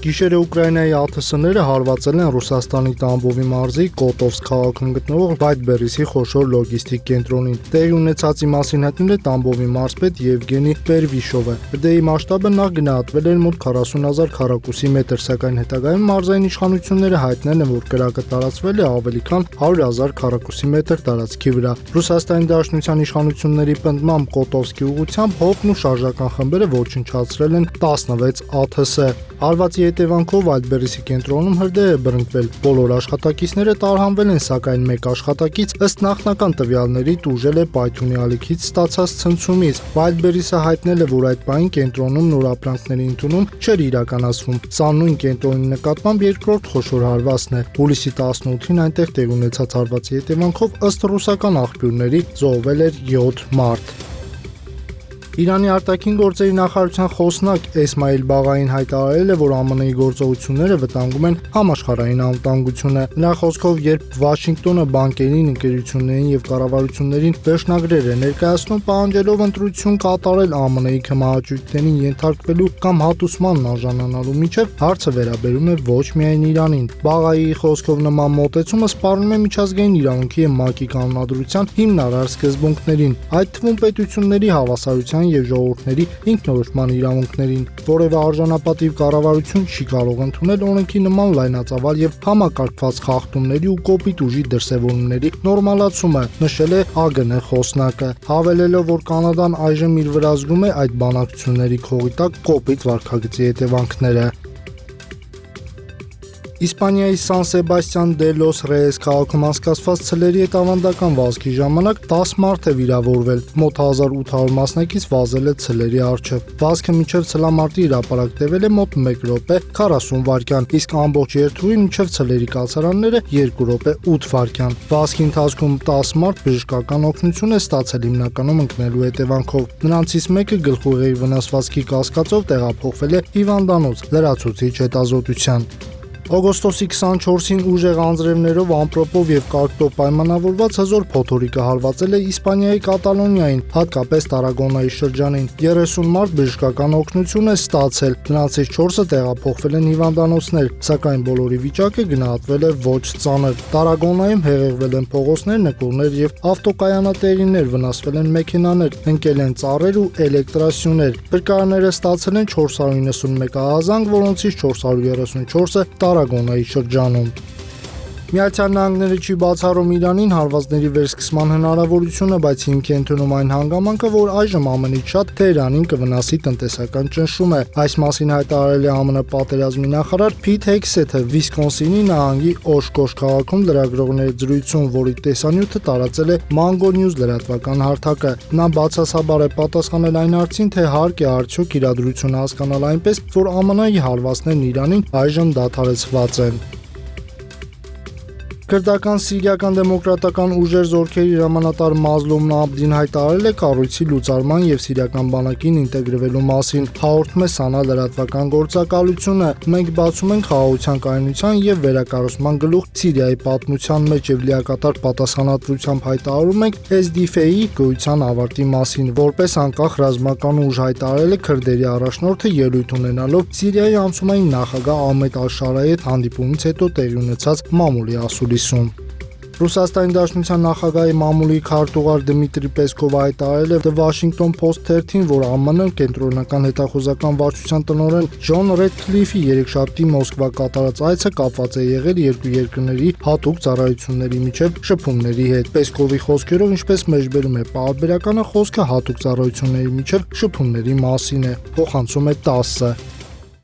Գիշերը Ուկրաինայի ԱԹՍ-ները հարվածել են Ռուսաստանի Տամբովի մարզի Կոտովսկ քաղաքում գտնվող Վայլդբերիսի խոշոր լոգիստիկ կենտրոնին։ Տեղի ունեցածի մասին հայտնել է Տամբովի մարզպետ Եվգենի Պերվիշովը։ Բդեի մասշտաբը նախ գնահատվել էր մոտ 40,000 քառակուսի մետր, սակայն հետագայում մարզային իշխանությունները հայտնել են, որ կրակը տարածվել է ավելի քան 100,000 քառակուսի մետր տարածքի վրա։ Ռուսաստանի Դաշնության իշխանությունների պնդմամբ Կոտովսկի ուղղությամբ հովն ու շարժական խմբերը ոչնչացրել են 16 ԱԹՍ։ Հարվածի հետևանքով Վայլդբերիսի կենտրոնում հրդեհ է բռնկվել։ Բոլոր աշխատակիցները տարհանվել են, սակայն մեկ աշխատակից ըստ նախնական տվյալների տուժել է պայթյունի ալիքից ստացած ցնցումից։ Վայլդբերիսը հայտնել է, որ այդ պահին կենտրոնում նոր ապրանքների ընդունում չէր իրականացվում։ Սա նույն կենտրոնի նկատմամբ երկրորդ խոշոր հարվածն է։ Հուլիսի 18-ին այնտեղ տեղի ունեցած հարվածի հետևանքով ըստ ռուսական աղբյուրների զոհվել էր 7 մարդ։ Իրանի արտաքին գործերի նախարարության խոսնակ Էսմայիլ Բաղային հայտարարել է, որ ԱՄՆ-ի գործողությունները վտանգում են համաշխարհային անվտանգությունը։ Նրա խոսքով, երբ Վաշինգտոնը բանկերին, ընկերություններին եւ կառավարություններին վերջնագրեր է ներկայացնում, պահանջելով ընտրություն կատարել ԱՄՆ-ի քմահաճույքներին ենթարկվելու կամ հատուցման արժանանալու միջև, հարցը վերաբերում է ոչ միայն Իրանին։ Բաղայի խոսքով նման մոտեցումը սպառնում է միջազգային իրավունքի եւ ՄԱԿ-ի կանոնադրության հիմնարար սկզբունքներին, այդ թվում պետությունների հավասարության եւ ժողովուրդների ինքնորոշման իրավունքներին։ Որևէ արժանապատիվ կառավարություն չի կարող ընդունել օրենքի նման լայնածավալ եւ համակարգված խախտումների ու կոպիտ ուժի դրսեւորումների նորմալացումը, նշել է ԱԳՆ խոսնակը, հավելելով, որ Կանադան այժմ իր վրա զգում է այդ բանակցությունների քողի տակ կոպիտ վարքագծի հետևանքները։ Իսպանիայի Սան Սեբաստիան դե լոս Ռեես քաղաքում անցկացված ցլերի հետ ավանդական վազքի ժամանակ 10 մարդ է վիրավորվել, մոտ 1800 մասնակից վազել է ցլերի առջև։ Վազքը մինչև ցլամարտի հրապարակ տևել է մոտ 1 րոպե 40 վայրկյան, իսկ ամբողջ երթուղին մինչև ցլերի կացարանները 2 րոպե 8 վայրկյան։ Վազքի ընթացքում 10 մարդ բժշկական օգնություն է ստացել, հիմնականում ընկնելու հետևանքով։ Նրանցից մեկը գլխուղեղի վնասվածքի կասկածով տեղափոխվել է հիվանդանոց լրացուցիչ հետազոտության։ Օգոստոսի 24-ին ուժեղ անձրևներով, ամպրոպով եւ կարկտով պայմանավորված հզոր փոթորիկը հարվածել է Իսպանիայի Կատալոնիային, հատկապես Տարագոնայի շրջանին։ 30 մարդ բժշկական օգնություն է ստացել, նրանցից 4-ը տեղափոխվել են հիվանդանոցներ, սակայն բոլորի վիճակը գնահատվել է ոչ ծանր։ Տարագոնայում հեղեղվել են փողոցներ, նկուրներ եւ ավտոկայանատերիներ, վնասվել են մեքենաներ, ընկել են ծառեր ու էլեկտրասյուներ։ Փրկարարները ստացել են 491 ահազանգ, որոնցից 434-ը Տարագոնայի շրջանում։ Միացյալ Նահանգները չի բացառում Իրանին հարվածների վերսկսման հնարավորությունը, բայց հիմք է ընդունում այն հանգամանքը, որ այժմ ԱՄՆ-ից շատ Թեհրանին կվնասի տնտեսական ճնշումը։ Այս մասին հայտարարել է ԱՄՆ պատերազմի նախարար Փիթ Հեքսեթը Վիսկոնսինի նահանգի Օշկոշ քաղաքում լրագրողների զրույցում, որի տեսանյութը տարածել է Mango News լրատվական հարթակը։ Նա բացասաբար է պատասխանել այն հարցին, թե հարկ է արդյոք իրադրությունը հասկանալ այնպես, որ ԱՄՆ-ի հարվածներն Իրանին այժմ դադարեցված են։ Քրդական սիրիական դեմոկրատական ուժեր զորքերի հրամանատար Մազլում Աբդին հայտարարել է կառույցի լուծարման եւ սիրիական բանակին ինտեգրվելու մասին։ Հաղորդում է Սանա լրատվական գործակալությունը։ Մենք բացում ենք խաղաղության կայունության եւ վերակառուցման գլուխ Սիրիայի պատմության մեջ եւ լիակատար պատասխանատվությամբ հայտարարում ենք SDF-ի գոյության ավարտի մասին, որպես անկախ ռազմական ուժ, հայտարարել է քրդերի առաջնորդը ելույթ ունենալով Սիրիայի անցումային նախագահ Ահմեդ Ալ-Շարայի հետ հանդիպումից հետո տեղի ունեցած մամուլի ասուլիսում։ Ռուսաստանի Դաշնության նախագահի մամուլի քարտուղար Դմիտրի Պեսկովը հայտարարել է The Washington Post թերթին, որ ԱՄՆ կենտրոնական հետախուզական վարչության տնօրեն Ջոն Ռեդքլիֆի երեքշաբթի Մոսկվա կատարած այցը կապված է եղել երկու երկրների հատուկ ծառայությունների միջև շփումների հետ։ Պեսկովի խոսքերով, ինչպես մեջբերում է պարբերականը, խոսքը հատուկ ծառայությունների միջև շփումների մասին է, փոխանցում է ՏԱՍՍ-ը։